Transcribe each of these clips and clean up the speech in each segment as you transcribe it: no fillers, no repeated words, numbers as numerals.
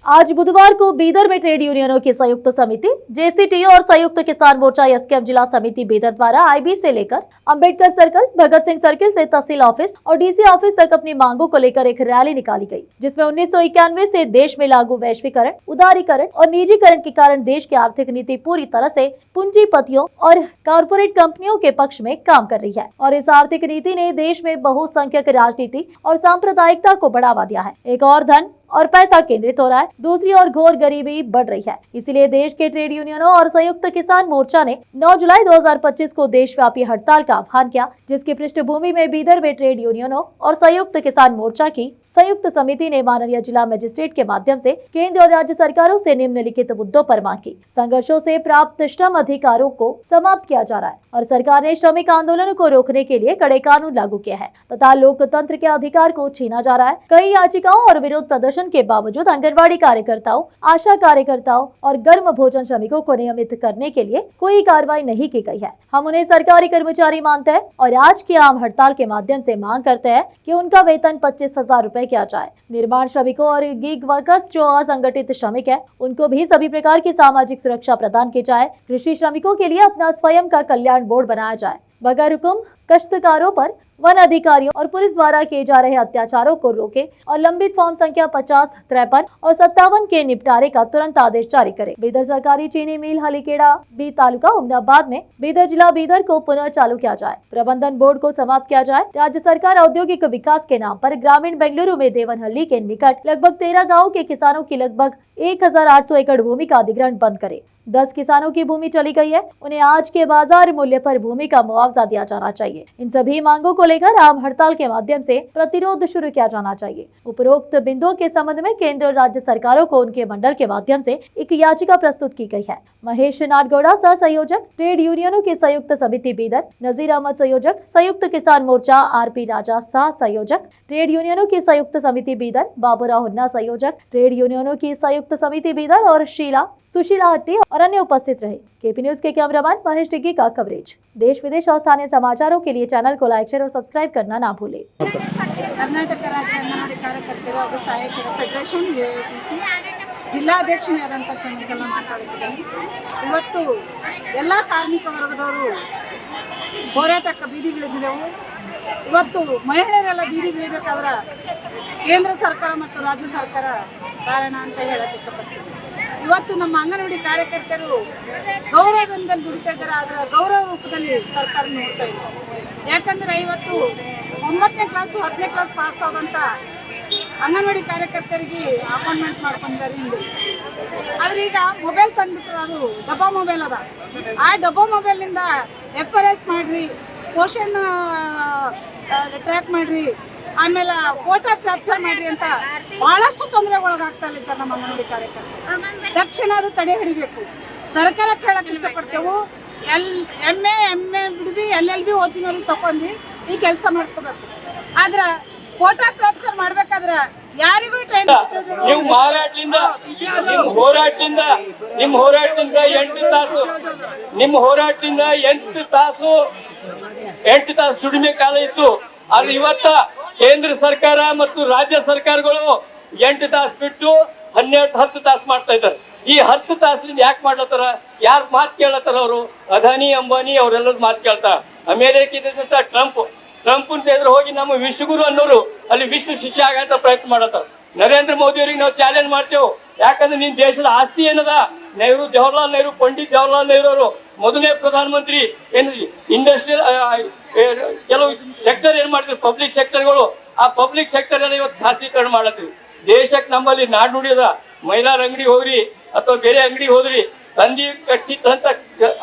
आज बुधवार को बीदर में ट्रेड यूनियनों की संयुक्त समिति जेसीटीयू और संयुक्त किसान मोर्चा एसकेएम जिला समिति बीदर द्वारा आईबी से लेकर अंबेडकर सर्कल, भगत सिंह सर्किल से तहसील ऑफिस और डीसी ऑफिस तक अपनी मांगों को लेकर एक रैली निकाली गई, जिसमें 1991 से देश में लागू वैश्वीकरण, उदारीकरण और निजीकरण के कारण देश की आर्थिक नीति पूरी तरह से पूंजीपतियों और कारपोरेट कंपनियों के पक्ष में काम कर रही है और इस आर्थिक नीति ने देश में बहुसंख्यक राजनीति और सांप्रदायिकता को बढ़ावा दिया है। एक और धन और पैसा केंद्रित हो रहा है, दूसरी ओर घोर गरीबी बढ़ रही है। इसलिए देश के ट्रेड यूनियनों और संयुक्त किसान मोर्चा ने 9 जुलाई 2025 को देशव्यापी हड़ताल का आह्वान किया, जिसकी पृष्ठभूमि में बीदर में ट्रेड यूनियनों और संयुक्त किसान मोर्चा की संयुक्त समिति ने माननीय जिला मजिस्ट्रेट के माध्यम से केंद्र और राज्य सरकारों से निम्नलिखित मुद्दों पर मांग की। संघर्षों से प्राप्त श्रम अधिकारों को समाप्त किया जा रहा है और सरकार ने श्रमिक आंदोलनों को रोकने के लिए कड़े कानून लागू किए हैं तथा लोकतंत्र के अधिकार को छीना जा रहा है। कई याचिकाओं और विरोध प्रदर्शन के बावजूद आंगनबाड़ी कार्यकर्ताओं, आशा कार्यकर्ताओं और गर्म भोजन श्रमिकों को नियमित करने के लिए कोई कार्रवाई नहीं की गई है। हम उन्हें सरकारी कर्मचारी मानते हैं और आज की आम हड़ताल के माध्यम से मांग करते हैं कि उनका वेतन 25,000 रुपए किया जाए। निर्माण श्रमिकों और गिग वर्कर्स जो असंगठित श्रमिक है, उनको भी सभी प्रकार की सामाजिक सुरक्षा प्रदान की जाए। कृषि श्रमिकों के लिए अपना स्वयं का कल्याण बोर्ड बनाया जाए। बगैर हुक्म काश्तकारों पर वन अधिकारियों और पुलिस द्वारा किए जा रहे अत्याचारों को रोके और लंबित फॉर्म संख्या 50, 53 और 57 के निपटारे का तुरंत आदेश जारी करे। बीदर सरकारी चीनी मिल हलीकेड़ा बी तालुका उमनाबाद में बीदर जिला बीदर को पुनः चालू किया जाए। प्रबंधन बोर्ड को समाप्त किया जाए। राज्य सरकार औद्योगिक विकास के नाम पर ग्रामीण बेंगलुरु में देवनहल्ली के निकट लगभग 13 गाँव के किसानों की लगभग 1800 एकड़ भूमि का अधिग्रहण बंद करे। 10 किसानों की भूमि चली गई है, उन्हें आज के बाजार मूल्य पर भूमि का मुआवजा दिया जाना चाहिए। इन सभी मांगों को लेकर आम हड़ताल के माध्यम से प्रतिरोध शुरू किया जाना चाहिए। उपरोक्त बिंदुओं के संबंध में केंद्र और राज्य सरकारों को उनके मंडल के माध्यम से एक याचिका प्रस्तुत की गई है। महेश नाटगौड़ा सह संयोजक, ट्रेड यूनियनों की संयुक्त समिति बीदर, नजीर अहमद संयोजक, संयुक्त किसान मोर्चा आरपी राजा सह संयोजक, ट्रेड यूनियनों की संयुक्त समिति बीदर, बाबूराव हुन्ना संयोजक, ट्रेड यूनियनों की संयुक्त समिति बीदर और सुशीला हट्टी और अन्य उपस्थित रहे। केपी न्यूज के कैमरामैन महेश टिग्गी का कवरेज। देश विदेश और स्थानीय समाचारों के लिए चैनल को लाइक, शेयर और सब्सक्राइब करना ना भूलें। कर्नाटक राज्य अंगनवाड़ी कार्यकर्तರು ಹಾಗೂ ಸಹಾಯಕರ ಫೆಡರೇಷನ್ ಎಐಟಿಸಿ ಜಿಲ್ಲಾಧ್ಯಕ್ಷನಾದಂಥ ಚಂದ್ರಕಲಾ ಮಾತಾಡುತ್ತಿದ್ದೇನೆ। ಇವತ್ತು ಎಲ್ಲ ಕಾರ್ಮಿಕ ವರ್ಗದವರು ಹೋರಾಟಕ್ಕೆ ಬೀದಿಗಿಳಿದಿದ್ದೆವು। ಇವತ್ತು ಮಹಿಳೆಯರೆಲ್ಲ ಬೀದಿಗಿಳಿಬೇಕಾದ್ರೆ ಕೇಂದ್ರ ಸರ್ಕಾರ ಮತ್ತು ರಾಜ್ಯ ಸರ್ಕಾರ ಕಾರಣ ಅಂತ ಹೇಳಕ್ಕೆ ಇಷ್ಟಪಡ್ತೀನಿ। ಇವತ್ತು ನಮ್ಮ ಅಂಗನವಾಡಿ ಕಾರ್ಯಕರ್ತರು ಗೌರವಧನದಲ್ಲಿ ದುಡಿತಾ ಇದ್ದಾರೆ, ಅದರ ಗೌರವ ರೂಪದಲ್ಲಿ ಸರ್ಕಾರ ನೋಡ್ತಾ ಇದೆ। ಯಾಕಂದರೆ ಇವತ್ತು 9ನೇ ಕ್ಲಾಸು 10ನೇ ಕ್ಲಾಸ್ ಪಾಸ್ ಆದಂಥ ಅಂಗನವಾಡಿ ಕಾರ್ಯಕರ್ತರಿಗೆ ಅಪಾಯಿಂಟ್ಮೆಂಟ್ ಮಾಡ್ಕೊಂಡಿದ್ದಾರೆ ಹಿಂದೆ। ಆದರೆ ಈಗ ಮೊಬೈಲ್ ತಂದುಬಿಟ್ರೆ ಅದು ಡಬ್ಬಾ ಮೊಬೈಲ್ ಅದ, ಆ ಡಬ್ಬಾ ಮೊಬೈಲ್ನಿಂದ FRS ಮಾಡಿರಿ, ಪೋಷಣ್ ಟ್ರ್ಯಾಕ್ ಮಾಡಿರಿ, ಆಮೇಲೆ ಫೋಟೋ ಕ್ಯಾಪ್ಚರ್ ಮಾಡ್ರಿ ಅಂತ ಬಹಳಷ್ಟು ತೊಂದರೆಗೊಳಗಾಗ್ತಾ ಇದ್ದಾರೆ ನಮ್ಮ ಅಂಗನವಾಡಿ ಕಾರ್ಯಕರ್ತರು। ತಕ್ಷಣ ಅದು ತಡೆ ಹಿಡಿಬೇಕು। ಸರ್ಕಾರ ಕೇಳಕ್ಕೆ ಇಷ್ಟಪಡ್ತೇವೆ, MA ಬಿಡ್ದು LLB ಓದಿನವ್ರಿಗೆ ತಗೊಂಡು ಈ ಕೆಲಸ ಮಾಡಿಸ್ಕೋಬೇಕು। ಆದ್ರೆ ಫೋಟೋ ಕ್ಯಾಪ್ಚರ್ ಮಾಡ್ಬೇಕಾದ್ರೆ ಯಾರಿಗೂ ಟ್ರೈನ್ ನಿಮ್ಮ ಹೋರಾಟದಿಂದ 8 ತಾಸು ದುಡಿಮೆ ಕಾಲ ಇತ್ತು। ಆದ್ರೆ ಇವತ್ತ ಕೇಂದ್ರ ಸರ್ಕಾರ ಮತ್ತು ರಾಜ್ಯ ಸರ್ಕಾರಗಳು 8 ತಾಸು ಬಿಟ್ಟು 10 ತಾಸು ಮಾಡ್ತಾ ಇದ್ದಾರೆ। ಈ 10 ತಾಸಿನಿಂದ ಯಾಕೆ ಮಾಡ್ಲತ್ತಾರ? ಯಾರು ಮಾತು ಕೇಳತ್ತಾರ? ಅವರು ಅದಾನಿ, ಅಂಬಾನಿ ಅವರೆಲ್ಲರೂ ಮಾತು ಕೇಳ್ತಾರ। ಅಮೇರಿಕಾ ಟ್ರಂಪ್ ಎದುರು ಹೋಗಿ ನಮ್ಮ ವಿಶ್ವಗುರು ಅನ್ನೋರು ಅಲ್ಲಿ ವಿಶ್ವ ಶಿಷ್ಯ ಆಗಂತ ಪ್ರಯತ್ನ ಮಾಡತ್ತಾರ। ನರೇಂದ್ರ ಮೋದಿ ಅವರಿಗೆ ನಾವು ಚಾಲೆಂಜ್ ಮಾಡ್ತೇವೆ, ಯಾಕಂದ್ರೆ ನಿನ್ನ ದೇಶದ ಆಸ್ತಿ ಏನದ? ಜವಾಹರ್ಲಾಲ್ ನೆಹರು, ಪಂಡಿತ್ ಜವಾಹರ್ಲಾಲ್ ನೆಹರು ಅವರು ಮೊದಲನೇ ಪ್ರಧಾನಮಂತ್ರಿ ಏನು ಇಂಡಸ್ಟ್ರಿಯಲ್ ಕೆಲವು ಸೆಕ್ಟರ್ ಏನ್ ಮಾಡ್ತೀವಿ, ಪಬ್ಲಿಕ್ ಸೆಕ್ಟರ್ಗಳು, ಆ ಪಬ್ಲಿಕ್ ಸೆಕ್ಟರ್ ಎಲ್ಲ ಇವತ್ತು ಖಾಸಗೀಕರಣ ಮಾಡತ್ತೀವಿ। ದೇಶಕ್ಕೆ ನಮ್ಮಲ್ಲಿ ನಾಡುನುಡಿ ಅದ, ಮೈಲಾರ ಅಂಗಡಿ ಹೋಗ್ರಿ ಅಥವಾ ಬೇರೆ ಅಂಗಡಿ ಹೋದ್ರಿ, ತಂದಿ ಕಟ್ಟಿದ್ದಂತ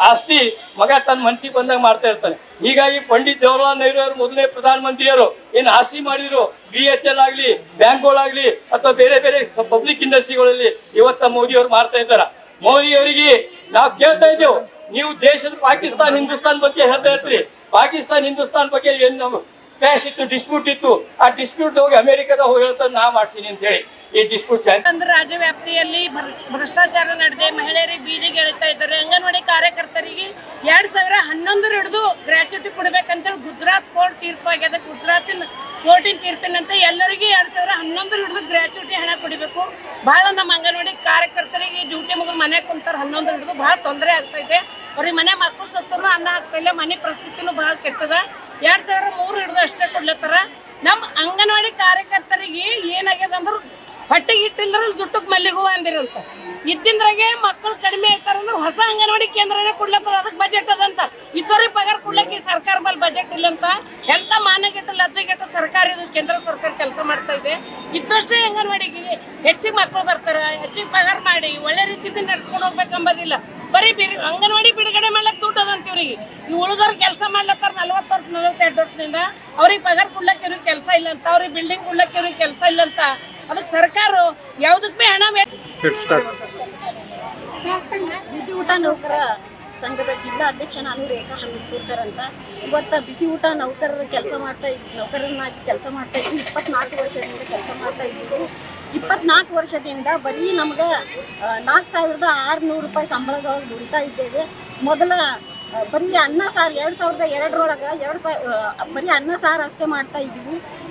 ಆಸ್ತಿ ಮಗ ತನ್ನ ಮನಸ್ಸಿಗೆ ಬಂದಾಗ ಮಾಡ್ತಾ ಇರ್ತಾನೆ। ಹೀಗಾಗಿ ಪಂಡಿತ್ ಜವಾಹರ್ಲಾಲ್ ನೆಹರು ಅವರು ಮೊದಲನೇ ಪ್ರಧಾನಮಂತ್ರಿಯವರು ಏನು ಆಸ್ತಿ ಮಾಡಿದ್ರು, BHL ಆಗ್ಲಿ, ಬ್ಯಾಂಕ್ಗಳಾಗ್ಲಿ ಅಥವಾ ಬೇರೆ ಬೇರೆ ಪಬ್ಲಿಕ್ ಇಂಡಸ್ಟ್ರಿಗಳಲ್ಲಿ ಇವತ್ತ ಮೋದಿ ಅವರು ಮಾಡ್ತಾ ಇದ್ದಾರ। ಮೋದಿ ಅವರಿಗೆ ನಾವು ಕೇಳ್ತಾ ಇದ್ದೇವೆ, ನೀವು ದೇಶದ ಪಾಕಿಸ್ತಾನ ಹಿಂದೂಸ್ತಾನ್ ಬಗ್ಗೆ ಹೇಳ್ತಾ ಇರ್ತೀರಿ, ಪಾಕಿಸ್ತಾನ ಹಿಂದೂಸ್ತಾನ್ ಬಗ್ಗೆ ಏನು ಕ್ಲಾಶ್ ಇತ್ತು, ಡಿಸ್ಪ್ಯೂಟ್ ಇತ್ತು, ಆ ಡಿಸ್ಪ್ಯೂಟ್ ಹೋಗಿ ಅಮೆರಿಕದ ಹೋಗಿ ಹೇಳ್ತಾರೆ ನಾ ಮಾಡ್ತೀನಿ ಅಂತ ಹೇಳಿ ಈ ಡಿಸ್ಪ್ಯೂಟ್ ರಾಜ್ಯ ವ್ಯಾಪ್ತಿಯಲ್ಲಿ ಭ್ರಷ್ಟಾಚಾರ ನಡೆದಿದೆ, ಮಹಿಳೆಯರಿಗೆ ಬೀದಿಗೆ ಎಳಿತಾ ಇದ್ದಾರೆ। ಅಂಗನವಾಡಿ ಕಾರ್ಯಕರ್ತರಿಗೆ 2011 ಹಿಡಿದು ಗ್ರಾಚ್ಯುಟಿ ಕೊಡ್ಬೇಕಂತೇಳಿ ಗುಜರಾತ್ ಕೋರ್ಟ್ ತೀರ್ಪು ಆಗ್ಯದ। ಗುಜರಾತಿನ ಕೋರ್ಟಿನ ತೀರ್ಪಿನಂತೆ ಎಲ್ಲರಿಗೂ 2011 ಹಿಡಿದು ಗ್ರ್ಯಾಚುಯಿಟಿ ಹಣ ಕೊಡಬೇಕು. ಭಾಳ ನಮ್ಮ ಅಂಗನವಾಡಿ ಕಾರ್ಯಕರ್ತರಿಗೆ ಡ್ಯೂಟಿ ಮುಗಿದು ಮನೆ ಕುಂತಾರೆ 11 ಹಿಡಿದು ಭಾಳ ತೊಂದರೆ ಆಗ್ತೈತೆ. ಅವ್ರಿಗೆ ಮನೆ ಮಕ್ಕಳು ಸಸ್ತರು ಅನ್ನ ಆಗ್ತಾ ಇಲ್ಲ, ಮನೆ ಪರಿಸ್ಥಿತಿನೂ ಭಾಳ ಕೆಟ್ಟದ. 2003 ಹಿಡಿದು ಅಷ್ಟೇ ಕೊಡ್ಲತ್ತಾರ. ನಮ್ಮ ಅಂಗನವಾಡಿ ಕಾರ್ಯಕರ್ತರಿಗೆ ಏನಾಗ್ಯದ ಅಂದ್ರೆ ಹೊಟ್ಟೆಗೆ ಇಟ್ಟಿಲ್ದ್ರ ಜುಟ್ಟಕ್ಕೆ ಮಲ್ಲಿಗೂ ಅಂದಿರಂತ. ಇದ್ದಿಂದ್ರಾಗೆ ಮಕ್ಕಳು ಕಡಿಮೆ ಆಯ್ತಾರಂದ್ರೆ ಹೊಸ ಅಂಗನವಾಡಿ ಕೇಂದ್ರನೇ ಕೊಡ್ಲತ್ತಾರ. ಅದಕ್ಕೆ ಬಜೆಟ್ ಅದಂತ. ಇದ್ದವ್ರಿಗೆ ಪಗಾರ ಕೊಡ್ಲಿಕ್ಕೆ ಸರ್ಕಾರ ಮೇಲೆ ಬಜೆಟ್ ಇಲ್ಲಂತ. ಎಂತ ಮಾನಗೆಟ್ಟು ಲಜ್ಜೆಗೆಟ್ಟು ಸರ್ಕಾರ ಇದು ಕೇಂದ್ರ ಸರ್ಕಾರ ಕೆಲಸ ಮಾಡ್ತಾ ಇದೆ. ಇದ್ದಷ್ಟೇ ಅಂಗನವಾಡಿಗೆ ಹೆಚ್ಚಿಗೆ ಮಕ್ಕಳು ಬರ್ತಾರ, ಹೆಚ್ಚಿಗೆ ಪಗಾರ ಮಾಡಿ ಒಳ್ಳೆ ರೀತಿಯಿಂದ ನಡ್ಸ್ಕೊಂಡು ಹೋಗ್ಬೇಕಂಬೋದಿಲ್ಲ. ಬರೀ ಅಂಗನವಾಡಿ ಬಿಡುಗಡೆ ಮಾಡ್ಲಕ್ಕೆ ದುಡ್ಡು ಅದಂತ ಇವ್ರಿಗೆ. ಈ ಉಳಿದವ್ರು ಕೆಲಸ ಮಾಡ್ಲತ್ತಾರ 40 ವರ್ಷ 42 ವರ್ಷದಿಂದ. ಅವ್ರಿಗೆ ಪಗಾರ ಕೊಡ್ಲಕ್ಕೆ ಇವ್ರಿಗೆ ಕೆಲಸ ಇಲ್ಲ ಅಂತ, ಅವ್ರಿಗೆ ಬಿಲ್ಡಿಂಗ್ ಕೊಡ್ಲಕ್ಕೆ ಇವ್ರಿಗೆ ಕೆಲಸ ಇಲ್ಲ ಅಂತ. ಅದಕ್ಕೆ ಸರ್ಕಾರ ಯಾವುದಕ್ಕೆ ಭೀ ಹಣ ಬಿಸಿ ಊಟ ನೌಕರ ಸಂಘದ ಜಿಲ್ಲಾ ಅಧ್ಯಕ್ಷ ನಾನು ರೇಖಾ ಹನುಮಂತೂರ್ಕರ್ ಅಂತ. ಇವತ್ತು ಬಿಸಿ ಊಟ ನೌಕರನಾಗಿ ಕೆಲಸ ಮಾಡ್ತಾ ಇದ್ದೀವಿ. 24 ವರ್ಷದಿಂದ ಕೆಲಸ ಮಾಡ್ತಾ ಇದ್ದೀವಿ. 24 ವರ್ಷದಿಂದ ಬರೀ ನಮ್ಗೆ 4,600 ರೂಪಾಯಿ ಸಂಬಳದೊಳಗೆ ದುಡಿತಾ ಇದ್ದೇವೆ. ಮೊದಲ ಬರೀ ಅನ್ನ ಸಾರು 2002 ಬರೀ ಅನ್ನ ಸಾರು ಅಷ್ಟೇ ಮಾಡ್ತಾ ಇದ್ದೀವಿ.